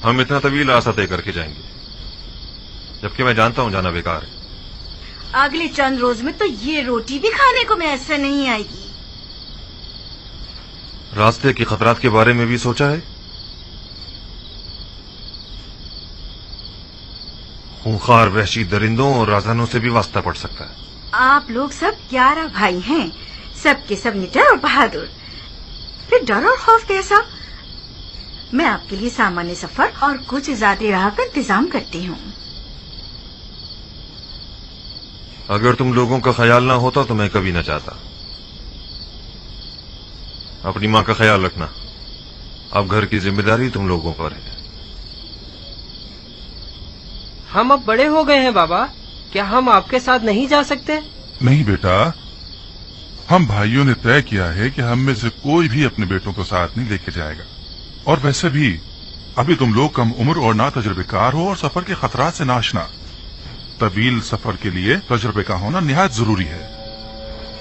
हम इतना तवील रास्ता तय करके जाएंगे, जबकि मैं जानता हूं जाना बेकार है। अगले चंद रोज में तो ये रोटी भी खाने को मैसर नहीं आएगी। रास्ते के खतरात के बारे में भी सोचा है? खूंखार वहशी दरिंदों और राजहानों से भी वास्ता पड़ सकता है। आप लोग सब 11 भाई हैं, सब के सब निडर और बहादुर, फिर डर और खौफ कैसा? मैं आपके लिए सामान्य सफर और कुछ ज्यादा राह का इंतजाम करती हूँ। अगर तुम लोगों का ख्याल ना होता तो मैं कभी न चाहता। अपनी माँ का ख्याल रखना। अब घर की जिम्मेदारी तुम लोगों पर है। हम अब बड़े हो गए हैं बाबा, क्या हम आपके साथ नहीं जा सकते? नहीं बेटा, हम भाइयों ने तय किया है कि हम में से कोई भी अपने बेटों को साथ नहीं लेके जाएगा। और वैसे भी अभी तुम लोग कम उम्र और ना तजुर्बेकार हो और सफर के खतरात से नाशना। तवील सफर के लिए तजुर्बे का होना निहायत जरूरी है।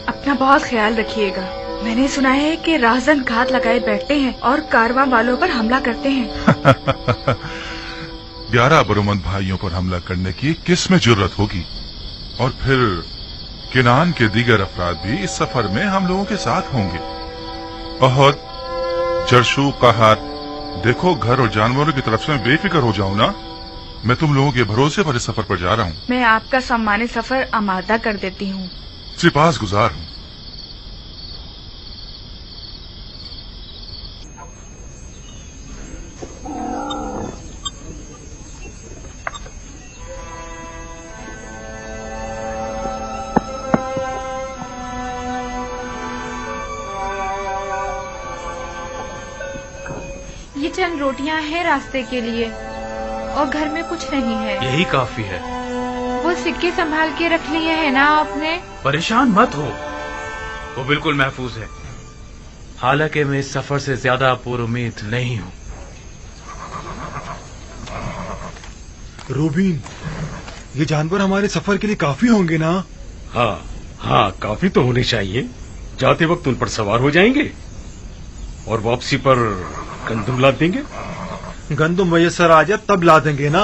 अपना बहुत ख्याल रखिएगा। मैंने सुना है कि राहजन घात लगाए बैठते हैं और कारवां वालों पर हमला करते हैं। 11 बरोमंद भाइयों पर हमला करने की किस में जुर्रत होगी? और फिर किनान के दीगर अफराद भी इस सफर में हम लोगों के साथ होंगे। अहद, जरशु, कहत, देखो घर और जानवरों की तरफ से मैं बेफिक्र हो जाऊं ना। मैं तुम लोगों के भरोसे पर इस सफर पर जा रहा हूँ। मैं आपका सम्मानी सफर आमादा कर देती हूँ। सिपास गुजार हूँ। ये चंद रोटियां हैं रास्ते के लिए और घर में कुछ नहीं है। यही काफी है। वो सिक्के संभाल के रख लिए है ना आपने? परेशान मत हो, वो बिल्कुल महफूज है। हालांकि मैं इस सफर से ज्यादा पुरुम्मीद नहीं हूँ। रूबीन, ये जानवर हमारे सफर के लिए काफी होंगे ना? हाँ, काफी तो होने चाहिए। जाते वक्त उन पर सवार हो जाएंगे और वापसी पर गंदुम ला देंगे। गंदुम मैसर आ जाए तब ला देंगे ना।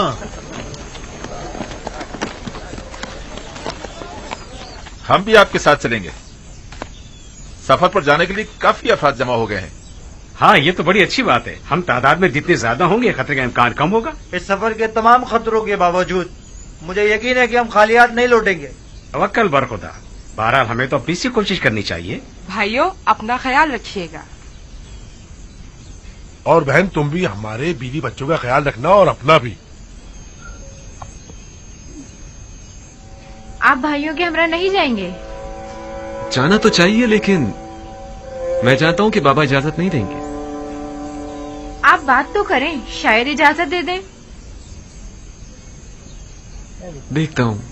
हम भी आपके साथ चलेंगे। सफर पर जाने के लिए काफी अफराद जमा हो गए हैं। हाँ, ये तो बड़ी अच्छी बात है। हम तादाद में जितने ज्यादा होंगे खतरे का इम्कान कम होगा। इस सफर के तमाम खतरों के बावजूद मुझे यकीन है कि हम खाली हाथ नहीं लौटेंगे। तवक्कल बर खुदा। बहरहाल हमें तो अपनी सी कोशिश करनी चाहिए। भाइयों, अपना ख्याल रखिएगा। और बहन, तुम भी हमारे बीवी बच्चों का ख्याल रखना और अपना भी। आप भाइयों के हमरा नहीं जाएंगे? जाना तो चाहिए, लेकिन मैं चाहता हूँ कि बाबा इजाजत नहीं देंगे। आप बात तो करें, शायद इजाजत दे दें। देखता हूँ।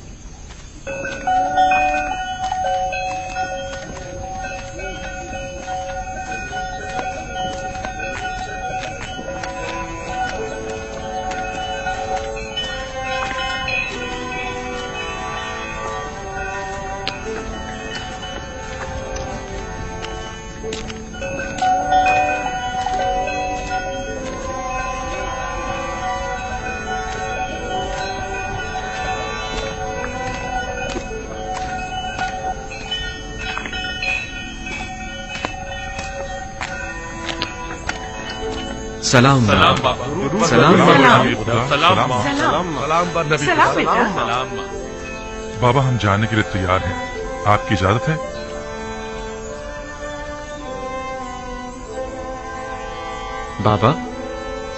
सलाम सलाम बाबा। सलाम सलाम बाबा, हम जाने के लिए तैयार हैं। आपकी इजाजत है? बाबा,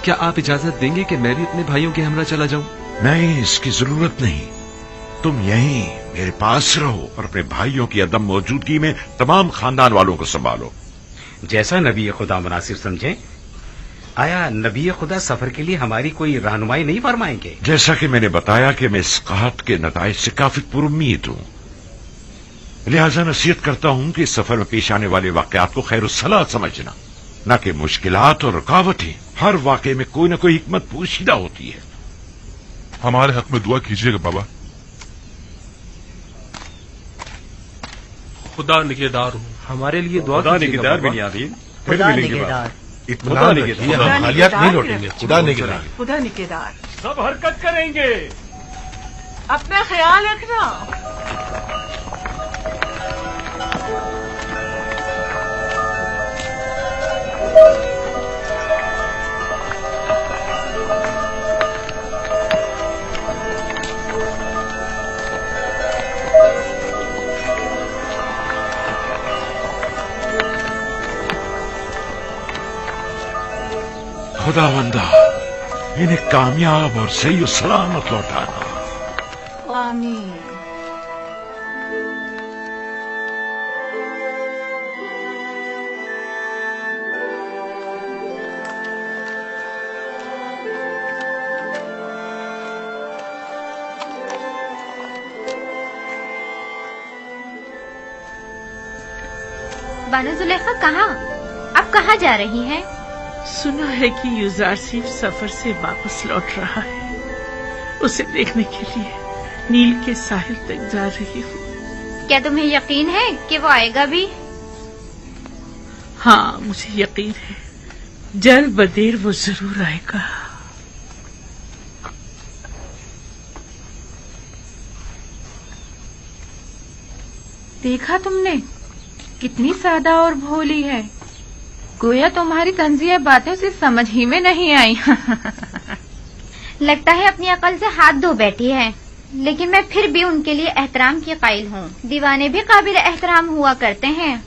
क्या आप इजाजत देंगे कि मैं भी अपने भाइयों के हमरा चला जाऊं? नहीं, इसकी जरूरत नहीं। तुम यहीं मेरे पास रहो और अपने भाइयों की अदम मौजूदगी में तमाम खानदान वालों को संभालो। जैसा नबी खुदा मुनासिब समझे। आया नबी खुदा सफर के लिए हमारी कोई रहनुमाई नहीं फरमाएंगे? जैसा कि मैंने बताया कि मैं इस कहत के नताइज से काफी पुरुम्मीद हूँ, लिहाजा नसीहत करता हूँ कि इस सफर में पेश आने वाले वाकयात को खैरुस्सलाह समझना, न कि मुश्किलात और रुकावटें। हर वाकये में कोई न कोई हिकमत पोशीदा होती है। हमारे हक में दुआ कीजिएगा बाबा। खुदा निगहदार हूँ। हमारे लिए दुआ खुदा कीजिएगा निगहदार बाबा। बिनियामीन, फिर खुदा मिलेंगे निगहदार। बाबा। इत्मीनान रखिए, हम खालियात नहीं लौटेंगे। खुदा निगहदार। खुदा निगहदार। सब हरकत करेंगे। अपना ख्याल रखना। खुदावंदा इन्हें कामयाब और सही और सलामत लौटाना। आमीन। बानो जुलेखा कहाँ? अब कहाँ जा रही हैं? सुना है कि युजारसीफ सफर से वापस लौट रहा है। उसे देखने के लिए नील के साहिल तक जा रही हूँ। क्या तुम्हें यकीन है कि वो आएगा भी? हाँ, मुझे यकीन है। जल्द बदेर वो जरूर आएगा। देखा तुमने, कितनी सादा और भोली है। गोया तुम्हारी तंजिया बातें उसे समझ ही में नहीं आई। लगता है अपनी अकल से हाथ धो बैठी है, लेकिन मैं फिर भी उनके लिए एहतराम की कायल हूँ। दीवाने भी काबिल एहतराम हुआ करते हैं।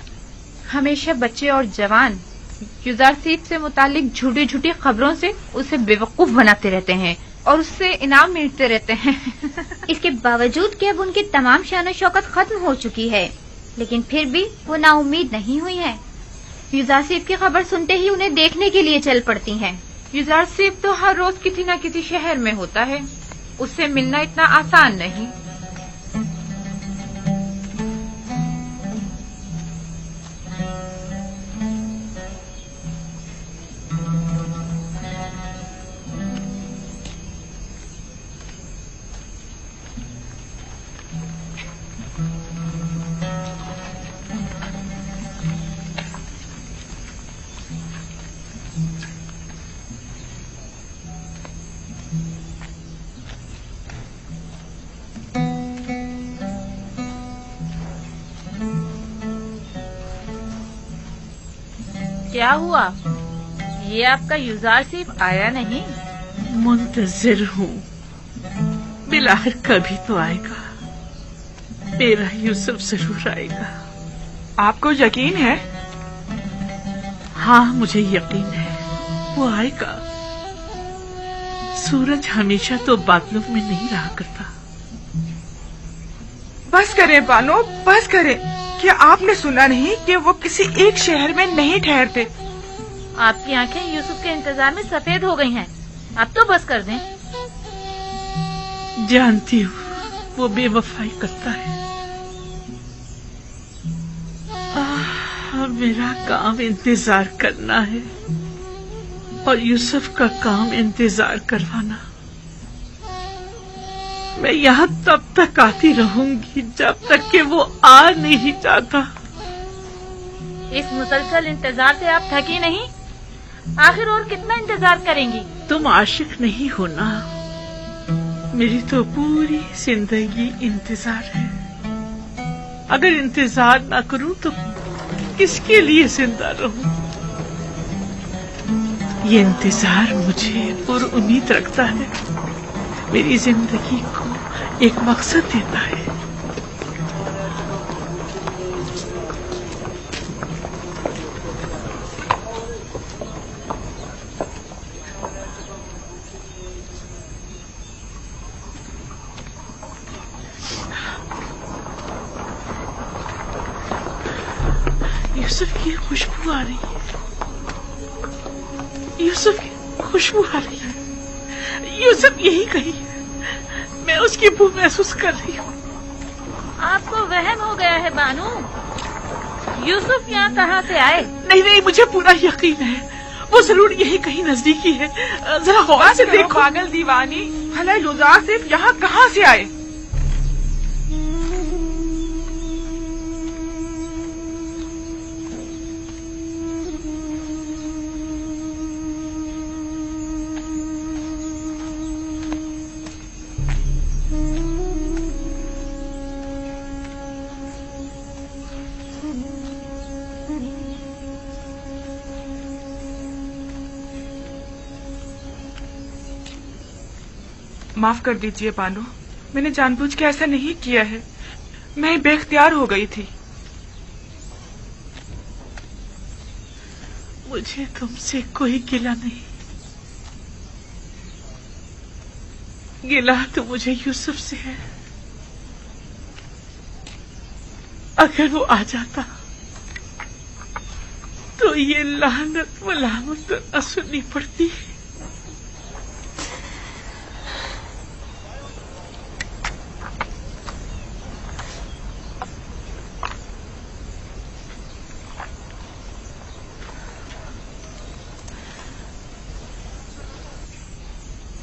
हमेशा बच्चे और जवान युजारसीफ से मुतालिक झूठी झूठी खबरों से उसे बेवकूफ बनाते रहते हैं और उससे इनाम मिलते रहते हैं। इसके बावजूद कि अब उनकी तमाम शान शौकत खत्म हो चुकी है, लेकिन फिर भी वो नाउम्मीद नहीं हुई है। युजारसीफ की खबर सुनते ही उन्हें देखने के लिए चल पड़ती हैं। युजारसीफ तो हर रोज किसी न किसी शहर में होता है, उससे मिलना इतना आसान नहीं। क्या हुआ? ये आपका युजारसीफ आया नहीं? मुंतजिर हूँ, बिलाखिर कभी तो आएगा। मेरा यूसुफ जरूर आएगा। आपको यकीन है? हाँ, मुझे यकीन है वो आएगा। सूरज हमेशा तो बादलों में नहीं रहा करता। बस करें बानो, बस करें। क्या आपने सुना नहीं कि वो किसी एक शहर में नहीं ठहरते? आपकी आंखें यूसुफ के इंतजार में सफेद हो गई हैं। अब तो बस कर दें। जानती हूँ वो बेवफाई करता है। मेरा काम इंतजार करना है और यूसुफ का काम इंतजार करवाना। मैं यहाँ तब तक आती रहूंगी जब तक कि वो आ नहीं जाता। इस मुसलसल इंतजार से आप थकी नहीं? आखिर और कितना इंतजार करेंगी? तुम आशिक नहीं हो ना? मेरी तो पूरी जिंदगी इंतजार है। अगर इंतजार ना करूं तो किसके लिए जिंदा रहूं? ये इंतजार मुझे पुरुम्मीद रखता है, मेरी जिंदगी को एक मकसद देता है। यूसुफ की खुशबू आ रही है। यूसुफ की खुशबू आ रही है। यूसुफ यही कहीं है। मैं उसकी बू महसूस कर रही हूँ। आपको वहम हो गया है बानू। यूसुफ यहाँ कहाँ से आए? नहीं नहीं, मुझे पूरा यकीन है वो जरूर यही कहीं नजदीकी है। जरा गौर से देखो। पागल दीवानी, भला युजारसीफ यहाँ कहाँ से आए? माफ कर दीजिए बानो, मैंने जानबूझ के ऐसा नहीं किया है। मैं बेख्तियार हो गई थी। मुझे तुमसे कोई गिला नहीं। गिला तो मुझे यूसुफ से है। अगर वो आ जाता तो ये लानत मलामत न सुननी पड़ती।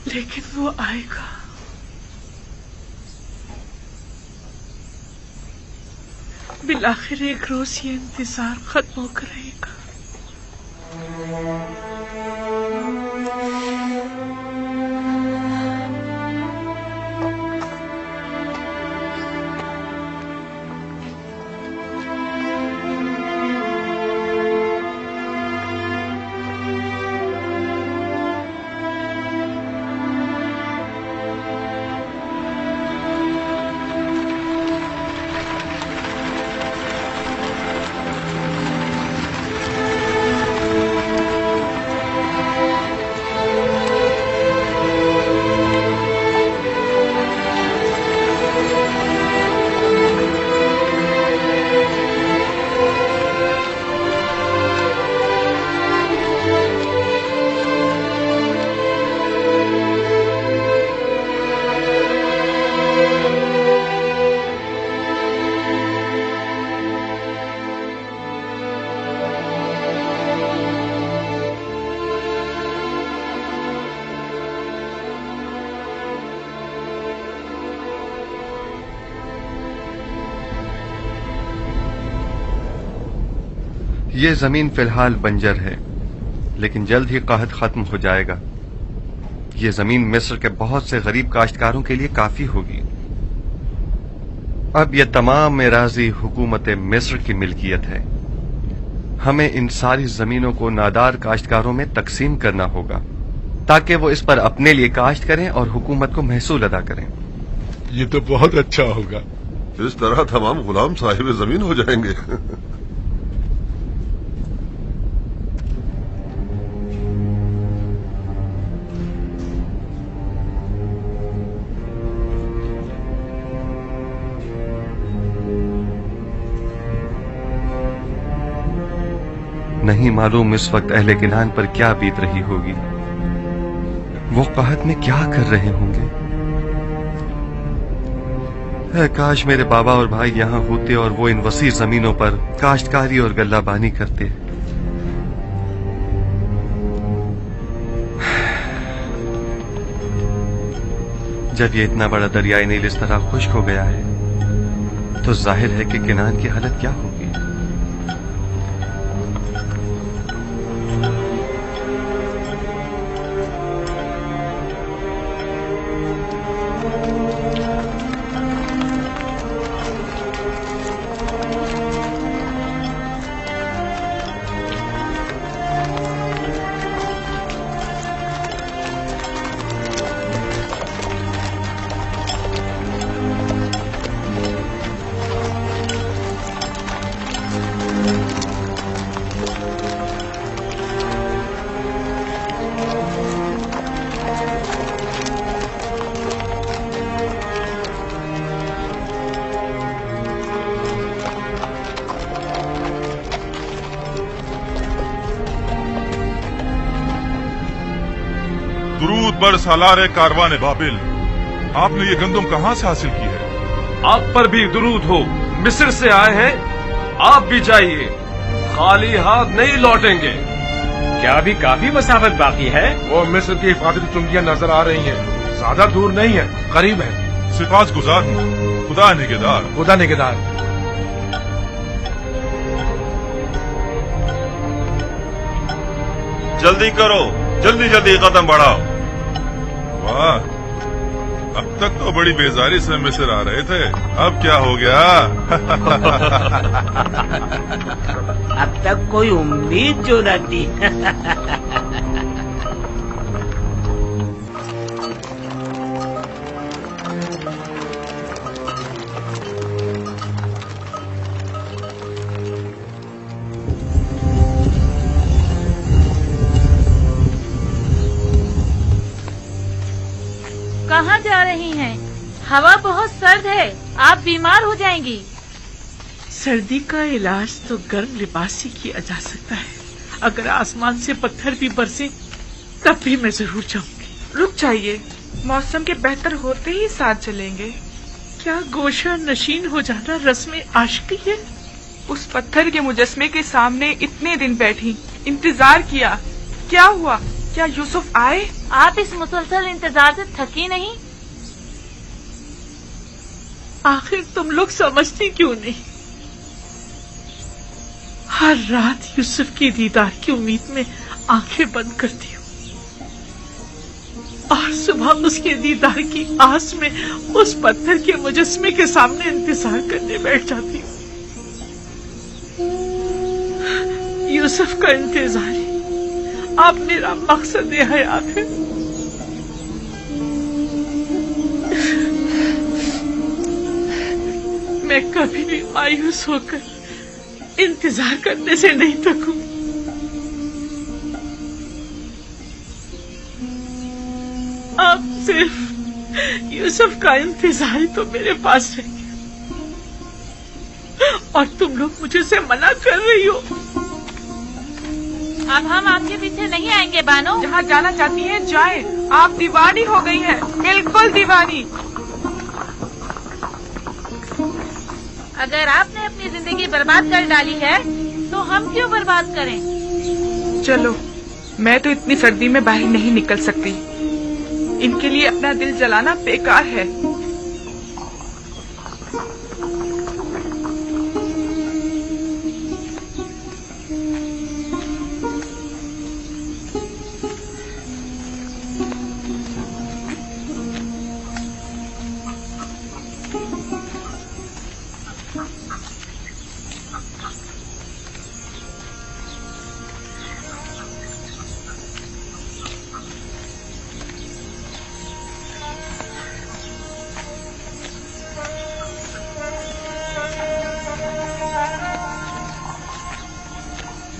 लेकिन वो आएगा। बिलाखिर एक रोज ये इंतजार खत्म होकर रहेगा। ये जमीन फिलहाल बंजर है, लेकिन जल्द ही कहत खत्म हो जाएगा। ये जमीन मिस्र के बहुत से गरीब काश्तकारों के लिए काफी होगी। अब यह तमाम एराजी हुकूमत मिस्र की मिल्कियत है। हमें इन सारी जमीनों को नादार काश्तकारों में तकसीम करना होगा ताकि वो इस पर अपने लिए काश्त करें और हुकूमत को महसूल अदा करें। ये तो बहुत अच्छा होगा। इस तरह तमाम गुलाम साहिब जमीन हो जाएंगे। नहीं मालूम इस वक्त अहले किनान पर क्या बीत रही होगी। वो कहत में क्या कर रहे होंगे। काश मेरे बाबा और भाई यहाँ होते और वो इन वसी जमीनों पर काश्तकारी और गल्लाबानी करते। जब ये इतना बड़ा दरियाई नील इस तरह खुश्क हो गया है तो जाहिर है कि किनान की हालत क्या होगी। दुरूद बर सालारे कारवाने बाबिल, आपने ये गंदम कहाँ से हासिल की है? आप पर भी दुरूद हो। मिस्र से आए हैं, आप भी जाइए, खाली हाथ नहीं लौटेंगे। क्या अभी काफी मसाफत बाकी है? वो मिस्र की हिफाजती चुंगियां नजर आ रही हैं। ज्यादा दूर नहीं है, करीब है। सिफात गुजार हूँ, खुदा निगहदार। खुदा निगहदार। जल्दी करो, जल्दी जल्दी कदम बढ़ाओ। वाह, अब तक तो बड़ी बेजारी से मिस्र आ रहे थे, अब क्या हो गया? अब तक कोई उम्मीद जो न थी। कहाँ जा रही हैं? हवा बहुत सर्द है, आप बीमार हो जाएंगी। सर्दी का इलाज तो गर्म लिबास से किया जा सकता है। अगर आसमान से पत्थर भी बरसे तब भी मैं जरूर जाऊंगी। रुक जाइए, मौसम के बेहतर होते ही साथ चलेंगे। क्या गोशा नशीन हो जाना रस्म आशिकी है? उस पत्थर के मुजस्मे के सामने इतने दिन बैठी, इंतजार किया, क्या हुआ? क्या यूसुफ आए? आप इस मुसलसल इंतजार से थकी नहीं? आखिर तुम लोग समझती क्यों नहीं? हर रात यूसुफ की दीदार की उम्मीद में आंखें बंद करती हूँ और सुबह उसके दीदार की आस में उस पत्थर के मुजस्मे के सामने इंतजार करने बैठ जाती हूँ। यूसुफ का इंतजार ही अब मेरा मकसद हयात है। मैं कभी भी मायूस होकर इंतजार करने से नहीं थकूं। अब सिर्फ यूसुफ का इंतजार ही तो मेरे पास रह गया और तुम लोग मुझे से मना कर रही हो। अब हम आपके पीछे नहीं आएंगे बानो। जहाँ जाना चाहती हैं जाएं। आप दीवानी हो गई हैं, बिल्कुल दीवानी। अगर आपने अपनी जिंदगी बर्बाद कर डाली है तो हम क्यों बर्बाद करें? चलो, मैं तो इतनी सर्दी में बाहर नहीं निकल सकती। इनके लिए अपना दिल जलाना बेकार है।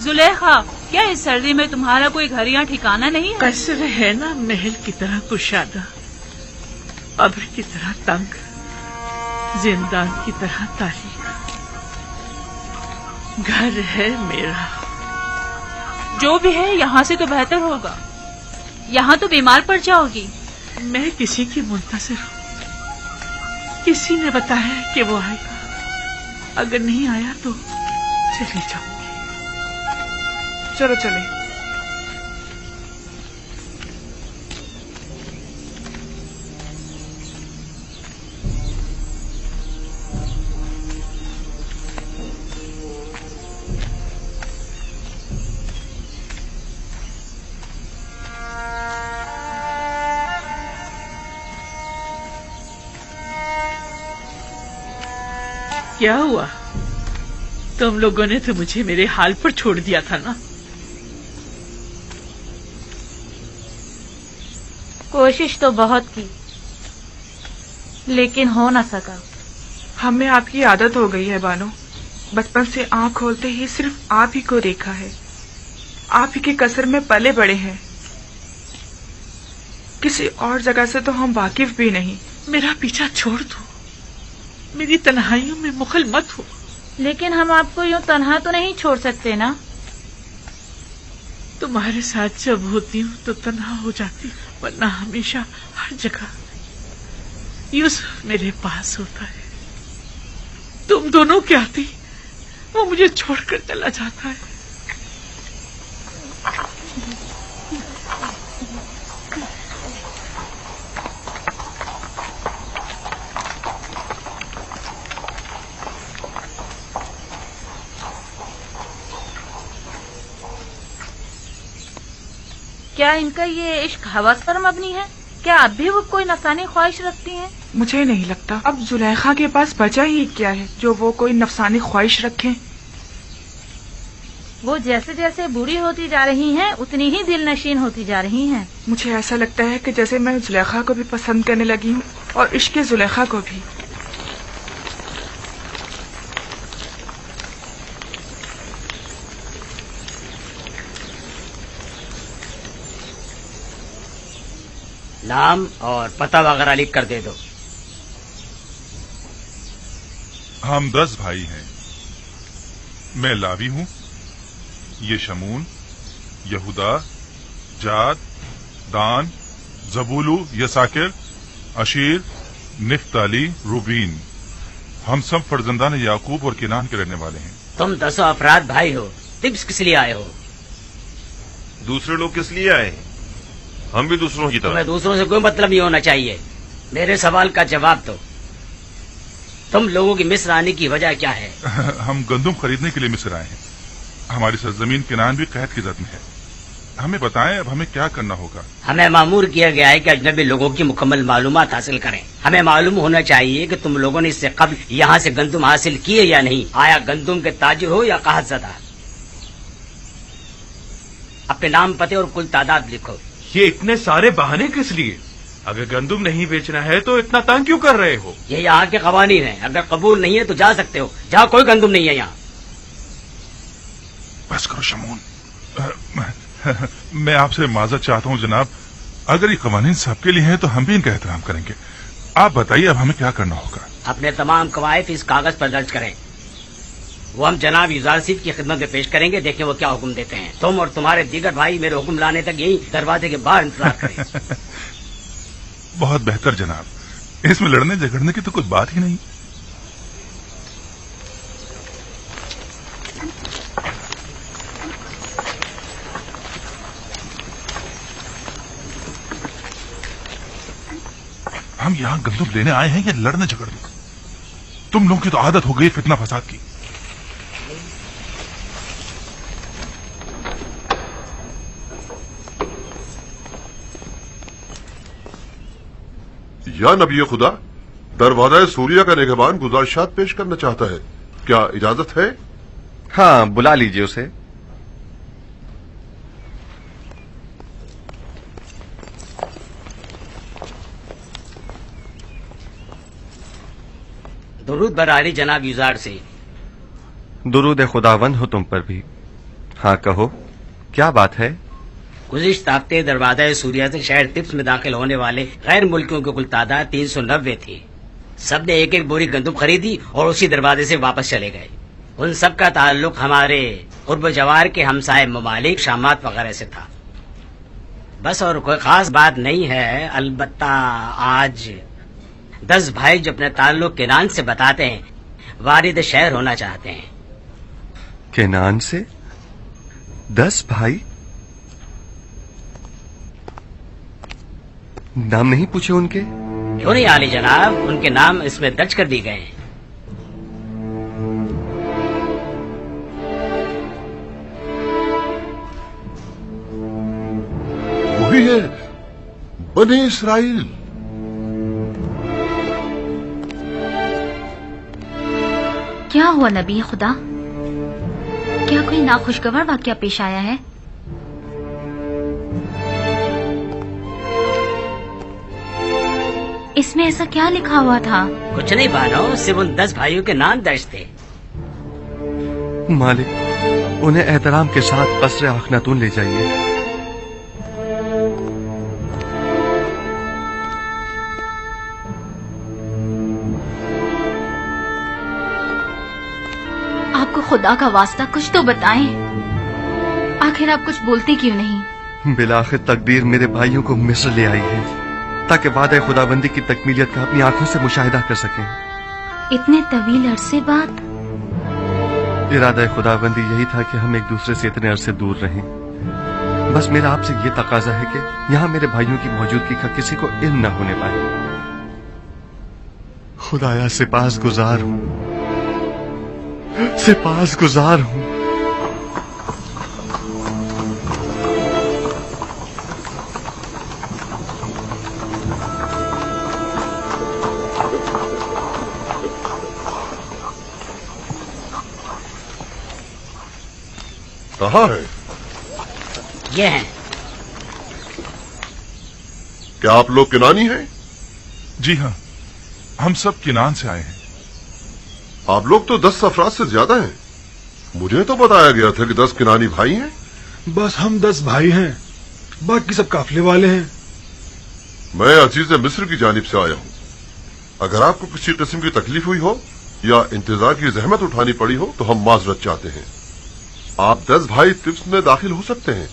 जुलेखा, क्या इस सर्दी में तुम्हारा कोई घर या ठिकाना नहीं है? कसर है ना, महल की तरह कुशादा, कब्र की तरह तंग, जिंदान की तरह तारीख। घर है मेरा। जो भी है यहाँ से तो बेहतर होगा। यहाँ तो बीमार पड़ जाओगी। मैं किसी की मुंतज़िर हूँ। किसी ने बताया कि वो आएगा। अगर नहीं आया तो चली जाऊंगी। चलो चले। क्या हुआ? तुम लोगों ने तो मुझे मेरे हाल पर छोड़ दिया था ना। कोशिश तो बहुत की, लेकिन हो ना सका। हमें आपकी आदत हो गई है बानो। बचपन से आँख खोलते ही सिर्फ आप ही को देखा है। आप ही के कसर में पले बड़े हैं। किसी और जगह से तो हम वाकिफ भी नहीं। मेरा पीछा छोड़ दो। मेरी तन्हाइयों में मुखल मत हो। लेकिन हम आपको यूं तन्हा तो नहीं छोड़ सकते ना। तुम्हारे साथ जब होती हूँ तो तन्हा हो जाती, वरना हमेशा हर जगह यूसुफ मेरे पास होता है। तुम दोनों क्या आती, वो मुझे छोड़कर चला जाता है। क्या इनका ये इश्क हवस पर मबनी है? क्या अब भी वो कोई नफसानी ख्वाहिश रखती हैं? मुझे नहीं लगता। अब जुलेखा के पास बचा ही क्या है जो वो कोई नफसानी ख्वाहिश रखें। वो जैसे जैसे बूढ़ी होती जा रही हैं, उतनी ही दिल नशीन होती जा रही हैं। मुझे ऐसा लगता है कि जैसे मैं जुलेखा को भी पसंद करने लगी हूँ और इश्क जुलेखा को भी। नाम और पता वगैरह लिख कर दे दो। हम 10 भाई हैं। मैं लावी हूं, ये शमून, यहूदा, जाद, दान, जबूलू, यसाकिर, अशीर, निफ्ताली, रूबीन। हम सब फर्जंदान याकूब और किनान के रहने वाले हैं। तुम 10 अफराद भाई हो, टिप्स किस लिए आए हो? दूसरे लोग किस लिए आए हैं? हम भी दूसरों की तरह। तुम्हें दूसरों से कोई मतलब नहीं होना चाहिए। मेरे सवाल का जवाब दो। तुम लोगों की मिस्र आने की वजह क्या है? हम गंदुम खरीदने के लिए मिस्र आए हैं। हमारी सरजमीन किनान भी कैद की जद में है। हमें बताएं अब हमें क्या करना होगा। हमें मामूर किया गया है कि अजनबी लोगों की मुकम्मल मालूमात हासिल करें। हमें मालूम होना चाहिए कि तुम लोगों ने इससे कबल यहाँ से गंदुम हासिल किए या नहीं। आया गंदुम के ताजिर हो या काहतज़दा। अपने नाम, पते और कुल तादाद लिखो। ये इतने सारे बहाने किस लिए? अगर गंदुम नहीं बेचना है तो इतना तंग क्यों कर रहे हो? ये यहाँ के कवानीन हैं। अगर कबूल नहीं है तो जा सकते हो। जहाँ कोई गंदुम नहीं है यहाँ। बस करो शमून। मैं आपसे माजरत चाहता हूँ जनाब। अगर ये कवानीन सबके लिए हैं तो हम भी इनका एहतराम करेंगे। आप बताइए अब हमें क्या करना होगा। अपने तमाम कवायद इस कागज पर दर्ज करें। वो हम जनाब यूजारसीफ की खिदमत में पेश करेंगे। देखें वो क्या हुक्म देते हैं। तुम और तुम्हारे दीगर भाई मेरे हुक्म लाने तक यही दरवाजे के बाहर इंतजार करें। बहुत बेहतर जनाब। इसमें लड़ने झगड़ने की तो कुछ बात ही नहीं। हम यहाँ गंदुम लेने आए हैं या लड़ने झगड़ने? तुम लोगों की तो आदत हो गई फितना फसाद की। या नबी खुदा, दरवाजा सूरिया का निगहबान गुजारिशात पेश करना चाहता है। क्या इजाजत है? हाँ, बुला लीजिए उसे। दुरूद बरारी जनाब यूजार से। दुरूद खुदावंद हो तुम पर भी। हाँ कहो, क्या बात है? गुज़िश्ता हफ्ते दरवाजा सूरिया से शहर तिब्स में दाखिल होने वाले गैर मुल्कियों की कुल तादाद 390 थी। सबने एक एक बोरी गंदुम खरीदी और उसी दरवाजे से वापस चले गए। उन सब का ताल्लुक हमारे उर्ब जवार के हमसाए ममालिक शामात वगैरह से था। बस और कोई खास बात नहीं है। अलबत्ता आज 10 भाई जो अपने ताल्लुक किनान से बताते हैं वारिद शहर होना चाहते हैं। किनान से 10 भाई? नाम नहीं पूछे उनके? क्यों नहीं आली जनाब, उनके नाम इसमें दर्ज कर दिए गए हैं। वही है, बने इसराइल। क्या हुआ नबी खुदा? क्या कोई नाखुशगवार वाकया पेश आया है? इसमें ऐसा क्या लिखा हुआ था? कुछ नहीं बानो, सिर्फ उन 10 भाइयों के नाम दर्ज थे। मालिक, उन्हें एहतराम के साथ कसरे अखनातून ले जाइए। आपको खुदा का वास्ता कुछ तो बताएं। आखिर आप कुछ बोलते क्यों नहीं? बिलाखिर तकदीर मेरे भाइयों को मिस्र ले आई है ताकि वादा खुदाबंदी की तकमीलियत का अपनी आंखों से मुशाहिदा कर सकें। इतने तवील अरसे बाद? इरादा खुदाबंदी यही था कि हम एक दूसरे से इतने अरसे दूर रहें। बस मेरा आपसे ये तकाजा है कि यहाँ मेरे भाइयों की मौजूदगी का किसी को इल्म न होने पाए। खुदाया सिपासगुजार हूँ, सिपासगुजार हूँ। कहाँ है? ये हैं। क्या आप लोग किनानी हैं? जी हाँ, हम सब किनान से आए हैं। आप लोग तो 10 अफराद से ज्यादा हैं। मुझे तो बताया गया था कि 10 किनानी भाई हैं। बस हम 10 भाई हैं, बाकी सब काफिले वाले हैं। मैं अजीज मिस्र की जानिब से आया हूँ। अगर आपको किसी किस्म की तकलीफ हुई हो या इंतजार की जहमत उठानी पड़ी हो तो हम माजरत चाहते हैं। आप 10 भाई तिब्स में दाखिल हो सकते हैं।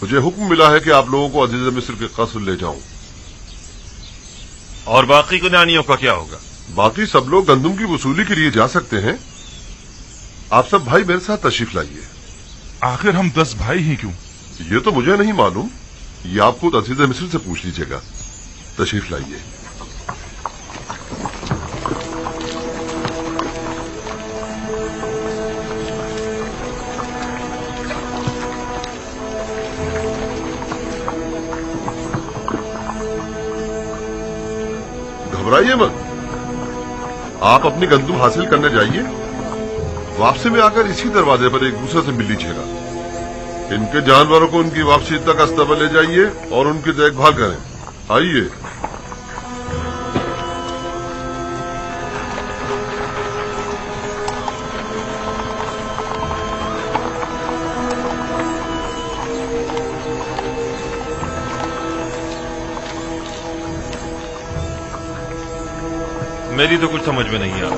मुझे हुक्म मिला है कि आप लोगों को अजीज मिस्र के कस्र ले जाऊं। और बाकी कुनानियों का क्या होगा? बाकी सब लोग गंदुम की वसूली के लिए जा सकते हैं। आप सब भाई मेरे साथ तशरीफ लाइए। आखिर हम 10 भाई ही क्यों? ये तो मुझे नहीं मालूम, ये आप खुद अजीज मिस्र से पूछ लीजिएगा। तशरीफ लाइए। घबराइए मत, आप अपनी गंदुम हासिल करने जाइए। वापसी में आकर इसी दरवाजे पर एक दूसरे से मिल लीजिएगा। इनके जानवरों को उनकी वापसी तक अस्तबल ले जाइए और उनकी देखभाल करें। आइए। मेरी तो कुछ समझ में नहीं आ रहा,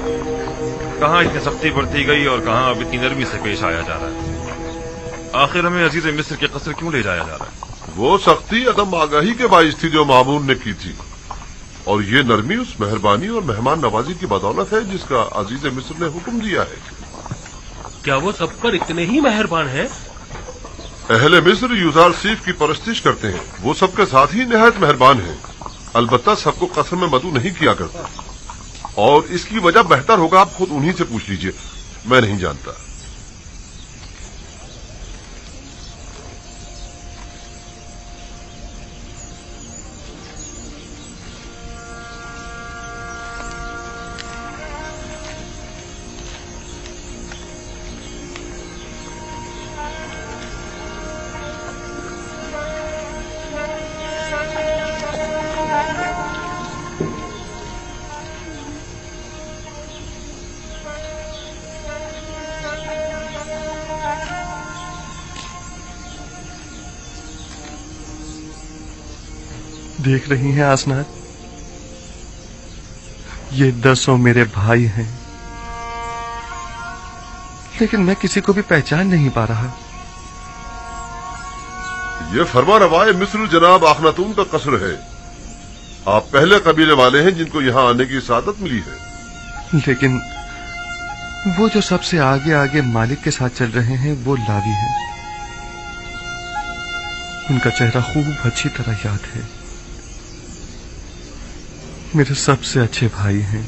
कहाँ इतनी सख्ती बरती गई और कहाँ अब इतनी नरमी से पेश आया जा रहा है। आखिर हमें अजीज मिस्र के कस्र क्यों ले जाया जा रहा है? वो सख्ती अदम आगाही के बाइस थी जो मामून ने की थी, और ये नरमी उस मेहरबानी और मेहमान नवाजी की बदौलत है जिसका अजीज मिस्र ने हुक्म दिया है। क्या वो सब पर इतने ही मेहरबान हैं? अहले मिस्र यूजार सीफ की परस्तिश करते हैं। वो सबके साथ ही निहायत मेहरबान हैं। अलबत्ता सबको कस्र में मदू नहीं किया करता, और इसकी वजह बेहतर होगा आप खुद उन्हीं से पूछ लीजिए। मैं नहीं जानता। देख रही हैं आसनाद, ये 10 मेरे भाई हैं, लेकिन मैं किसी को भी पहचान नहीं पा रहा। ये फरमा रवाए मिस्र जनाब आखनातून का कस्र है। आप पहले कबीले वाले हैं जिनको यहाँ आने की सादत मिली है। लेकिन वो जो सबसे आगे आगे मालिक के साथ चल रहे हैं वो लावी हैं। उनका चेहरा खूब अच्छी तरह याद है। मेरे सबसे अच्छे भाई हैं।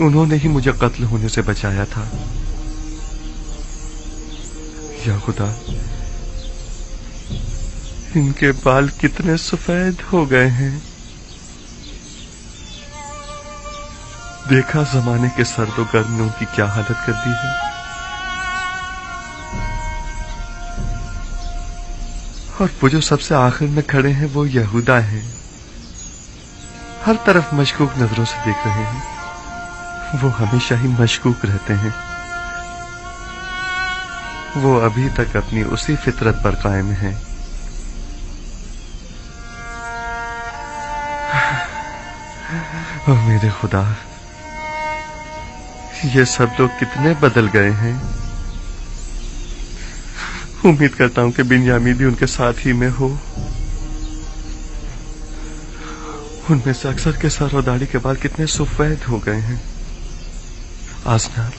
उन्होंने ही मुझे कत्ल होने से बचाया था। या खुदा, इनके बाल कितने सफेद हो गए हैं। देखा जमाने के सर्द गर्म ने उनकी क्या हालत कर दी है। और वो जो सबसे आखिर में खड़े हैं वो यहूदा हैं। हर तरफ मशकूक नजरों से देख रहे हैं। वो हमेशा ही मशकूक रहते हैं। वो अभी तक अपनी उसी फितरत पर कायम हैं। ओ मेरे खुदा, ये सब लोग कितने बदल गए हैं। उम्मीद करता हूं कि बिन्यामीन भी उनके साथ ही में हो। उनमें से अक्सर के सर और दाढ़ी के बाल कितने सफेद हो गए हैं। आसनाद,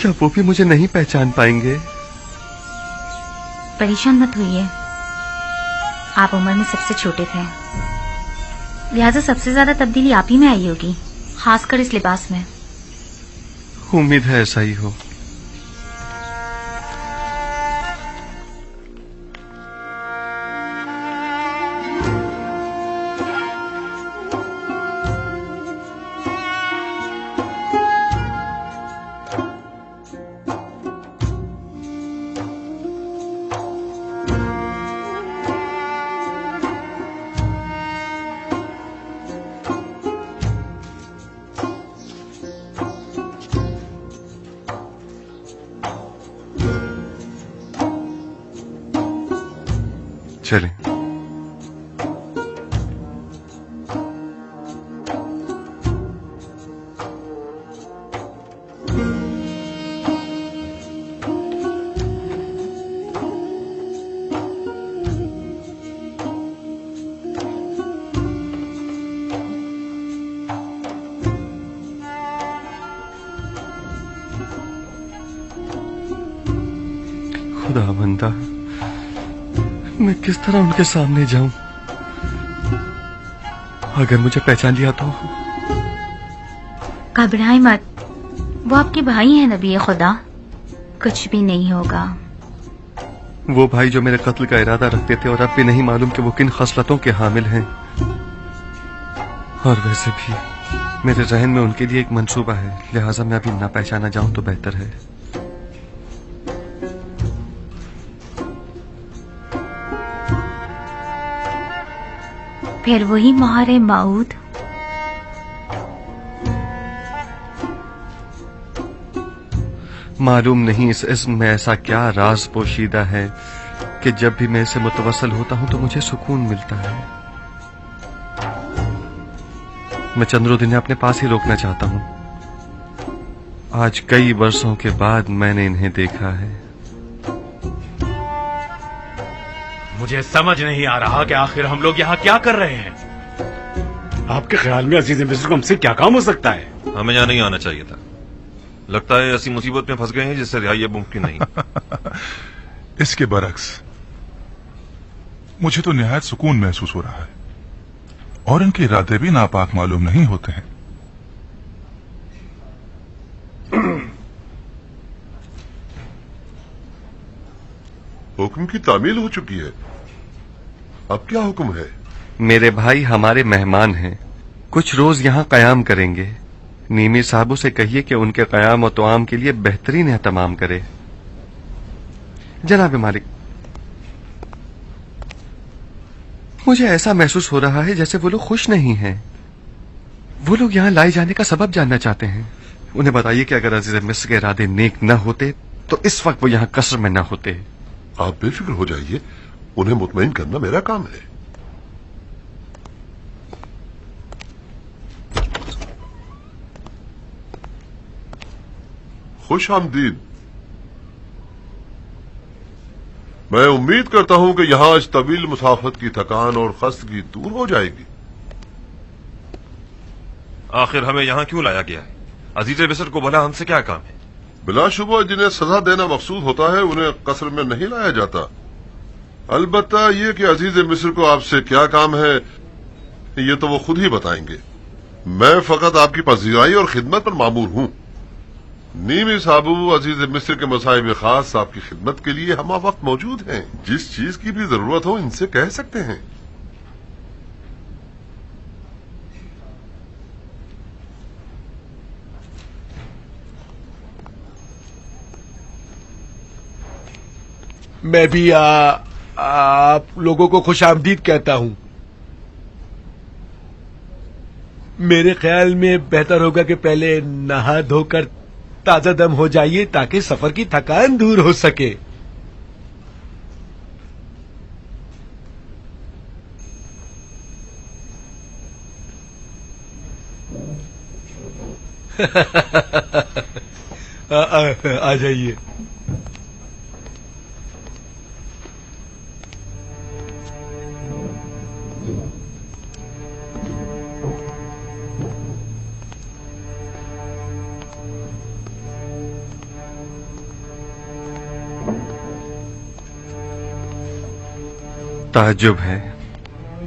क्या वो भी मुझे नहीं पहचान पाएंगे? परेशान मत होइए, आप उम्र में सबसे छोटे थे, लिहाजा सबसे ज्यादा तब्दीली आप ही में आई होगी, खासकर इस लिबास में। उम्मीद है ऐसा ही हो। चलें। खुदावंदा, मैं किस तरह उनके सामने जाऊं? अगर मुझे पहचान लिया तो? घबराए मत, वो आपके भाई हैं नबी खुदा, कुछ भी नहीं होगा। वो भाई जो मेरे कत्ल का इरादा रखते थे और अब भी नहीं मालूम कि वो किन खसलतों के हामिल हैं। और वैसे भी मेरे जहन में उनके लिए एक मंसूबा है, लिहाजा मैं अभी ना पहचाना जाऊं तो बेहतर है। फिर वही मोहर माऊद। मालूम नहीं इस इस्म में ऐसा क्या राज पोशीदा है कि जब भी मैं इसे मुतवस्सल होता हूं तो मुझे सुकून मिलता है। मैं चंद्रोद इन्हें अपने पास ही रोकना चाहता हूं। आज कई वर्षों के बाद मैंने इन्हें देखा है। मुझे समझ नहीं आ रहा कि आखिर हम लोग यहाँ क्या कर रहे हैं। आपके ख्याल में अजीज मिस्र को हमसे क्या काम हो सकता है? हमें यहाँ नहीं आना चाहिए था। लगता है ऐसी मुसीबत में फंस गए हैं जिससे रिहाई अब मुमकिन नहीं। इसके बरक्स मुझे तो निहायत सुकून महसूस हो रहा है और इनके इरादे भी नापाक मालूम नहीं होते हैं। हुक्म की तामील हो चुकी है, अब क्या हुक्म है? मेरे भाई हमारे मेहमान हैं, कुछ रोज यहाँ कयाम करेंगे। नीमी साहबों से कहिए कि उनके कयाम और तोआम के लिए बेहतरीन एहतमाम करे। जनाब मालिक, मुझे ऐसा महसूस हो रहा है जैसे वो लोग खुश नहीं हैं। वो लोग यहाँ लाए जाने का सबब जानना चाहते हैं। उन्हें बताइए कि अगर अजीज मिस्र के इरादे नेक न होते तो इस वक्त वो यहाँ कसर में न होते। आप बेफिक्र हो जाइए, उन्हें मुतमईन करना मेरा काम है। खुश आमदीद। मैं उम्मीद करता हूं कि यहां इस तवील मुसाफत की थकान और खस्तगी दूर हो जाएगी। आखिर हमें यहाँ क्यों लाया गया है? अजीज मिस्र को भला हमसे क्या काम है? बिलाशुबा जिन्हें सजा देना मकसूद होता है उन्हें कसर में नहीं लाया जाता। अलबत्ता ये कि अजीज मिस्र को आपसे क्या काम है ये तो वो खुद ही बताएंगे। मैं फकत आपकी पजीराई और खिदमत पर मामूर हूं। नीमी साबू अजीज मिस्र के मसाइब खास आपकी खिदमत के लिए हम वक्त मौजूद हैं। जिस चीज की भी जरूरत हो इनसे कह सकते हैं। मैं भी आप लोगों को खुश आमदीद कहता हूं। मेरे ख्याल में बेहतर होगा कि पहले नहा धोकर ताजा दम हो जाइए ताकि सफर की थकान दूर हो सके। आ जाइए। ताज्जुब है,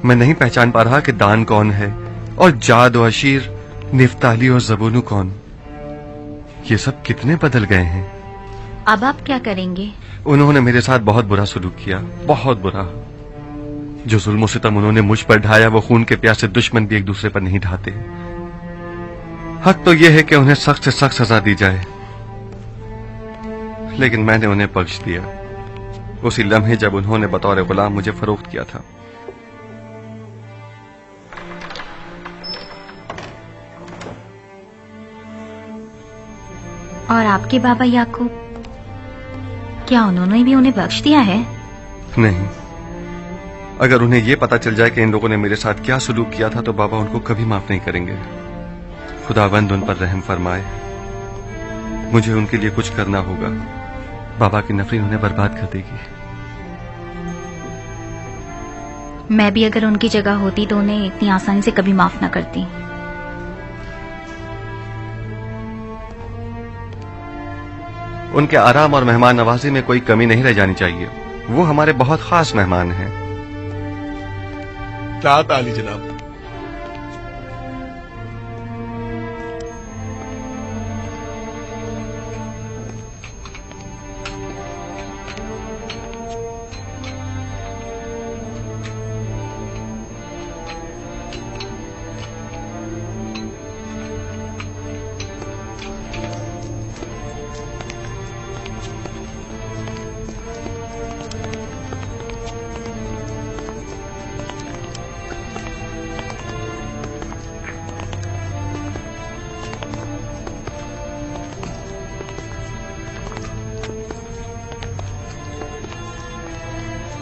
मैं नहीं पहचान पा रहा कि दान कौन है और जाद और अशीर, निफ्ताली और जबूनू कौन। ये सब कितने बदल गए हैं। अब आप क्या करेंगे? उन्होंने मेरे साथ बहुत बुरा सलूक किया, बहुत बुरा। जो जुल्म सितम उन्होंने मुझ पर ढाया वो खून के प्यासे दुश्मन भी एक दूसरे पर नहीं ढाते। हक तो यह है कि उन्हें सख्त से सख्त सजा दी जाए, लेकिन मैंने उन्हें बख्श दिया उसी लम्हे जब उन्होंने बतौर गुलाम मुझे फरोख्त किया था। और आपके बाबा याकूब, क्या उन्होंने भी उन्हें बख्श दिया है? नहीं, अगर उन्हें यह पता चल जाए कि इन लोगों ने मेरे साथ क्या सलूक किया था तो बाबा उनको कभी माफ नहीं करेंगे। खुदावंद उन पर रहम फरमाए। मुझे उनके लिए कुछ करना होगा। बाबा की नफरत उन्हें बर्बाद कर देगी। मैं भी अगर उनकी जगह होती तो उन्हें इतनी आसानी से कभी माफ न करती। उनके आराम और मेहमान नवाजी में कोई कमी नहीं रह जानी चाहिए। वो हमारे बहुत खास मेहमान हैं। तात आली जनाब।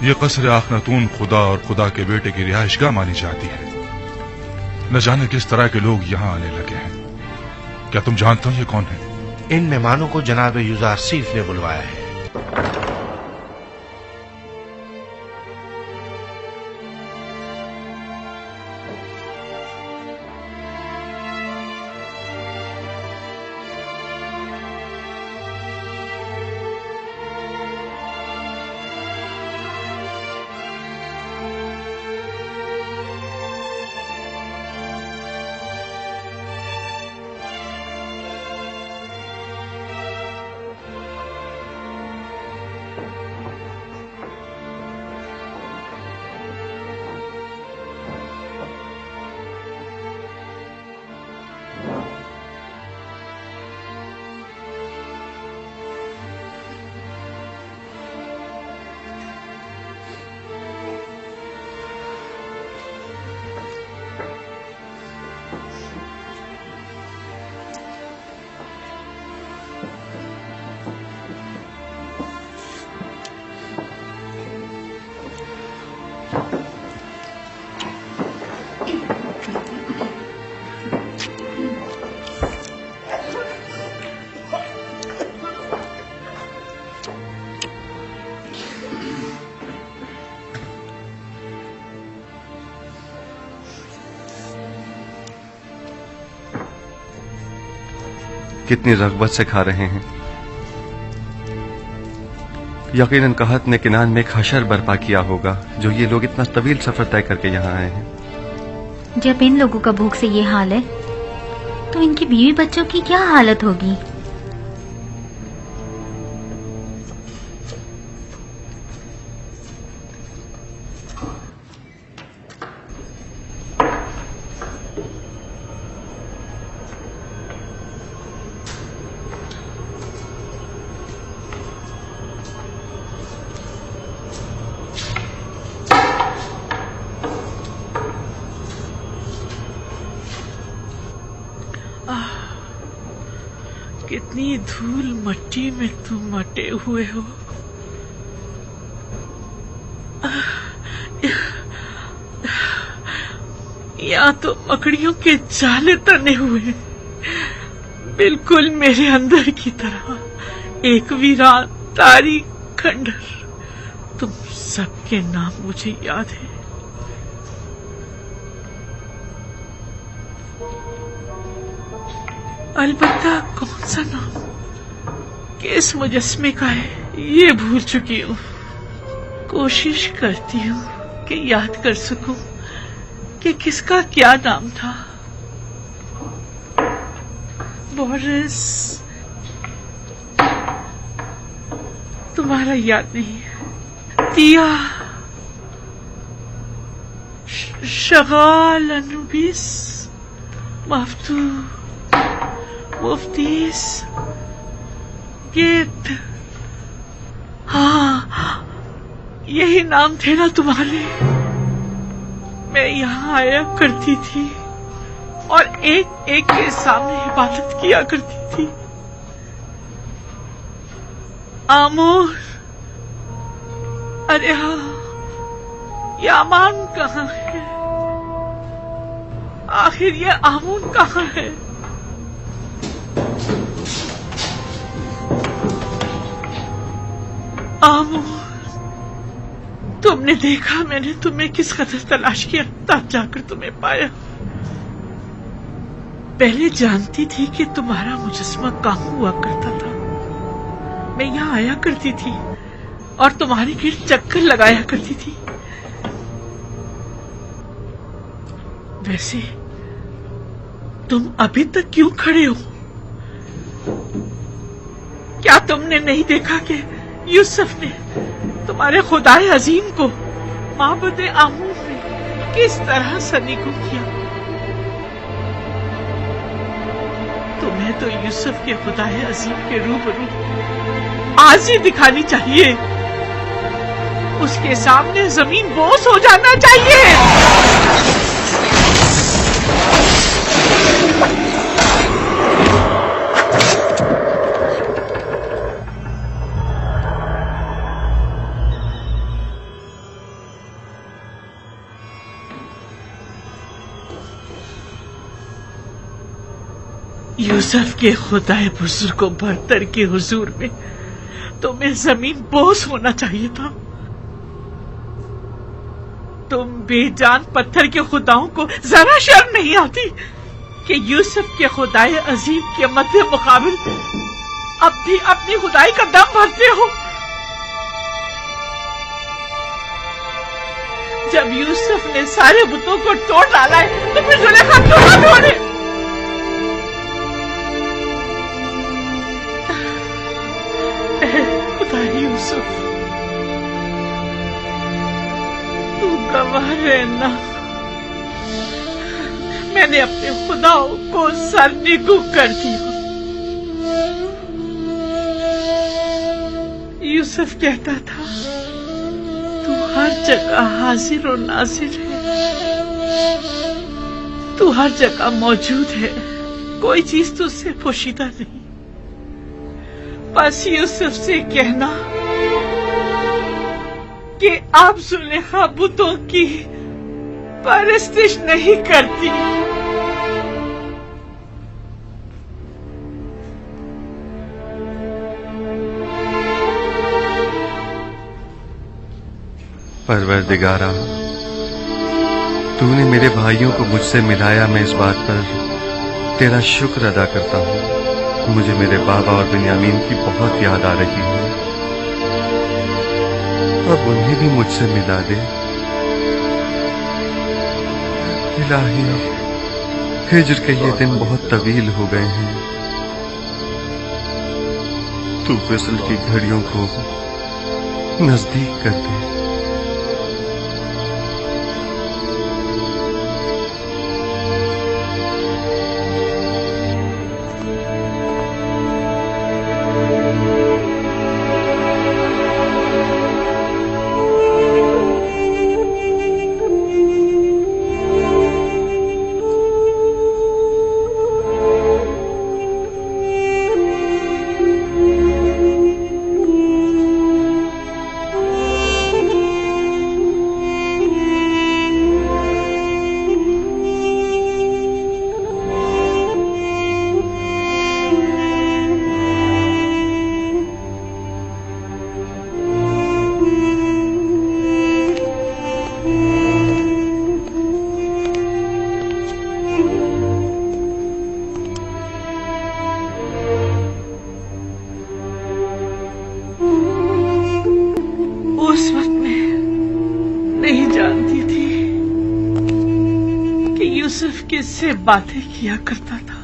ये कसर आखनतून खुदा और खुदा के बेटे की रिहाइशगाह मानी जाती है। न जाने किस तरह के लोग यहाँ आने लगे हैं। क्या तुम जानते हो ये कौन है? इन मेहमानों को जनाब युजारसीफ ने बुलवाया है। कितनी रग़बत से खा रहे हैं। यकीनन कहत ने किनान में एक हशर बर्पा किया होगा जो ये लोग इतना तवील सफर तय करके यहाँ आए हैं। जब इन लोगों का भूख से ये हाल है तो इनकी बीवी बच्चों की क्या हालत होगी। कितनी धूल मट्टी में तुम मटे हुए हो। यहाँ तो मकड़ियों के जाले तने हुए, बिल्कुल मेरे अंदर की तरह एक वीरान तारीख खंडर। तुम सबके नाम मुझे याद है। अलबत्ता कौन सा नाम किस मुजस्मे का है ये भूल चुकी हूँ। कोशिश करती हूँ कि याद कर सकूं कि किसका क्या नाम था। बोरिस, तुम्हारा याद नहीं है। तिया, शगाल, अनुबिस, मफ्तू, मुफ्तीस, गेट। हाँ, यही नाम थे ना तुम्हारे। मैं यहाँ आया करती थी और एक एक के सामने इबादत किया करती थी। आमोर, अरे हाँ, ये आमान कहाँ है? आखिर ये आमून कहाँ है? आमोर, तुमने देखा मैंने तुम्हें किस कदर तलाश किया, तब जाकर तुम्हें पाया। पहले जानती थी कि तुम्हारा मुजस्मा कहाँ हुआ करता था, मैं यहाँ आया करती थी और तुम्हारे गिर्द चक्कर लगाया करती थी। वैसे तुम अभी तक क्यों खड़े हो? क्या तुमने नहीं देखा कि यूसुफ ने तुम्हारे खुदाए अजीम को माबद आमूर में किस तरह सनीको किया? तुम्हें तो यूसुफ के खुदाए अजीम के रूबरू आज ही दिखानी चाहिए। उसके सामने जमीन बोस हो जाना चाहिए। यूसुफ के खुदाए बुजुर्गों बरतर के हुजूर में तुम्हें जमीन बोस होना चाहिए था। तुम बेजान पत्थर के खुदाओं को जरा शर्म नहीं आती कि यूसुफ के खुदाए अजीम के मध्य मुकाबिल अब भी अपनी खुदाई का दम भरते हो। जब यूसुफ ने सारे बुतों को तोड़ डाला है तो फिर जुलेखा क्यों ना तोड़े? यूसुफ, तू गवाह रहना, मैंने अपने खुदाओं को सरनिगू कर दिया। यूसुफ कहता था तू हर जगह हाजिर और नाजिर है, तू हर जगह मौजूद है, कोई चीज तुझसे पोशीदा नहीं। बस यूसुफ से कहना कि आप जुलेखा बुतों की परस्तिश नहीं करती। परवरदिगारा, तूने मेरे भाइयों को मुझसे मिलाया, मैं इस बात पर तेरा शुक्र अदा करता हूँ। मुझे मेरे बाबा और बिन्यामीन की बहुत याद आ रही है, अब उन्हें भी मुझसे मिला दे। इलाही, हिज्र के ये दिन बहुत तवील हो गए हैं, तू विसल की घड़ियों को नजदीक कर दे। किससे बातें किया करता था,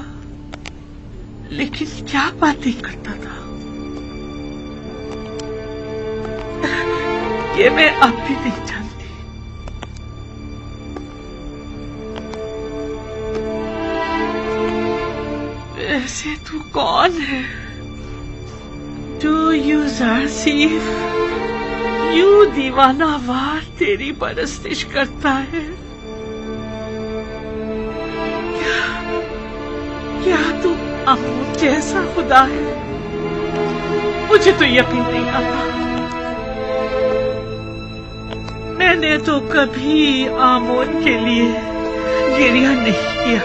लेकिन क्या बातें करता था ये मैं अब भी नहीं जानती। वैसे तू कौन है जो यूसुफ यूं दीवाना वार तेरी परस्तिश करता है? क्या तू अमून जैसा खुदा है? मुझे तो यकीन नहीं आता। मैंने तो कभी आमोन के लिए गिरिया नहीं किया,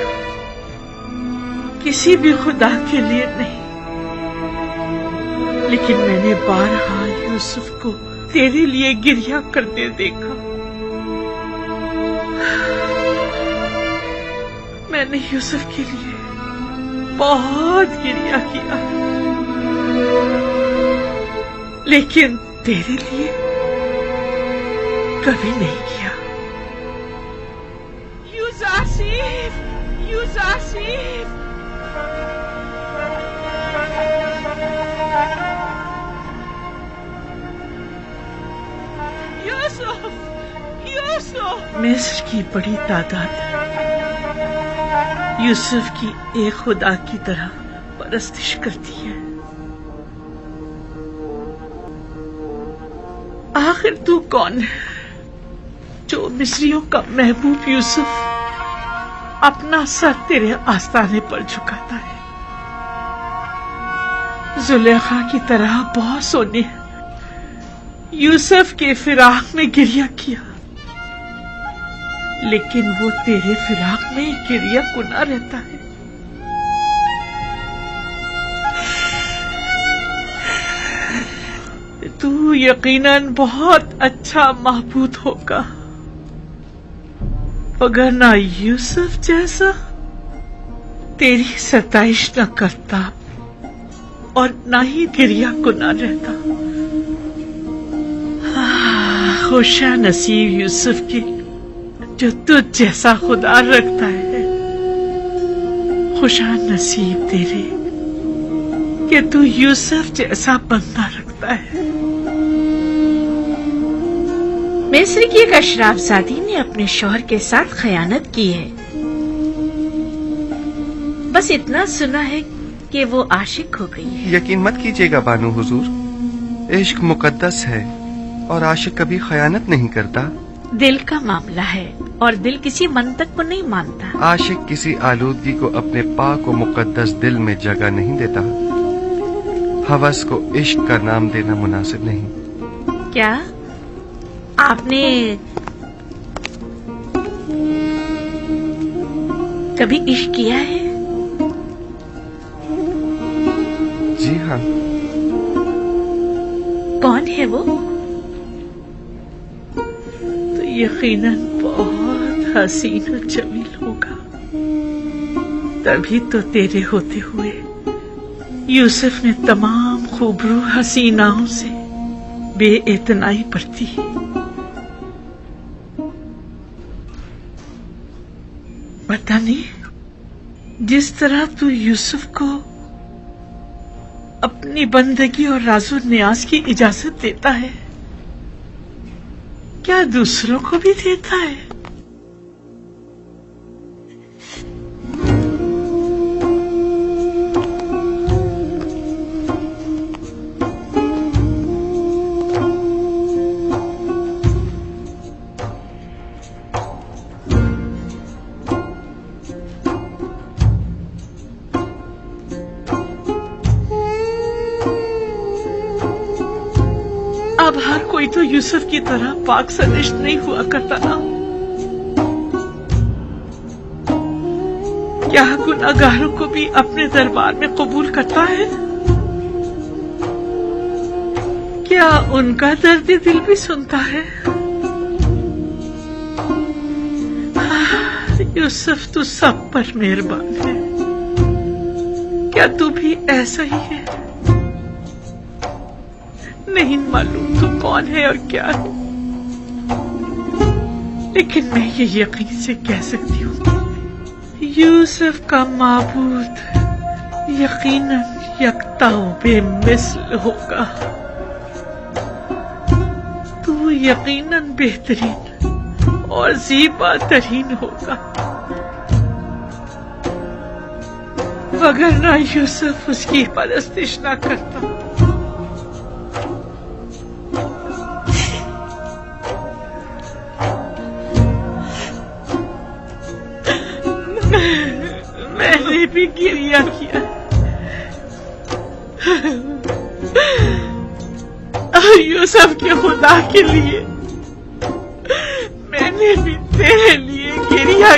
किसी भी खुदा के लिए नहीं, लेकिन मैंने बारहा यूसुफ को तेरे लिए गिरिया करते देखा। मैंने यूसुफ के लिए बहुत गिरिया किया, लेकिन तेरे लिए कभी नहीं किया। यूजासिफ, यूजासिफ, यूसुफ, यूसुफ। मिस्र की बड़ी तादाद यूसुफ की एक खुदा की तरह परस्तिश करती है। आखिर तू कौन है जो मिस्रियों का महबूब यूसुफ अपना सर तेरे आस्ताने पर झुकाता है? जुलेखा की तरह बहुत सोने यूसुफ के फिराक में गिरिया किया, लेकिन वो तेरे फिराक में गिरिया कुना रहता है। तू यकीनन बहुत अच्छा महबूद होगा, मगर ना यूसुफ जैसा तेरी सताइश न करता और ना ही गिरिया कुना रहता। खुशा नसीब यूसुफ की जो तुझ जैसा खुदा रखता है। खुशा नसीब तेरे कि तू यूसुफ जैसा बंदा रखता है। मिस्र की एक अशराफजादी ने अपने शौहर के साथ खयानत की है। बस इतना सुना है कि वो आशिक हो गई है। यकीन मत कीजिएगा बानू हुजूर, इश्क मुकद्दस है और आशिक कभी खयानत नहीं करता। दिल का मामला है और दिल किसी मंतक को नहीं मानता। आशिक किसी आलूदगी को अपने पाक और मुकद्दस दिल में जगह नहीं देता। हवस को इश्क का नाम देना मुनासिब नहीं। क्या आपने कभी इश्क किया है? जी हाँ। कौन है वो? तो यकीनन बहुत हसीन और जमील होगा, तभी तो तेरे होते हुए यूसुफ ने तमाम खूबरू हसीनाओं से बेइतनाई बरती। पता नहीं जिस तरह तू यूसुफ को अपनी बंदगी और राजो न्याज की इजाजत देता है, क्या दूसरों को भी देता है? अब हर कोई तो यूसुफ की तरह पाक सनिष्ठ नहीं हुआ करता ना। क्या गुनाहगारों को भी अपने दरबार में कबूल करता है? क्या उनका दर्द दिल भी सुनता है? यूसुफ तू सब पर मेहरबान है। क्या तू भी ऐसा ही है? नहीं मालूम तू कौन है और क्या है, लेकिन मैं ये यकीन से कह सकती हूँ यूसुफ का माबूद यकीनन यकता बेमिसल होगा। तू यकीनन बेहतरीन और ज़ीबा तरीन होगा, वगरना यूसुफ उसकी परस्तिश ना करता। मैंने भी गिरिया किया, यूसुफ के खुदा के लिए मैंने भी तेरे लिए गिरिया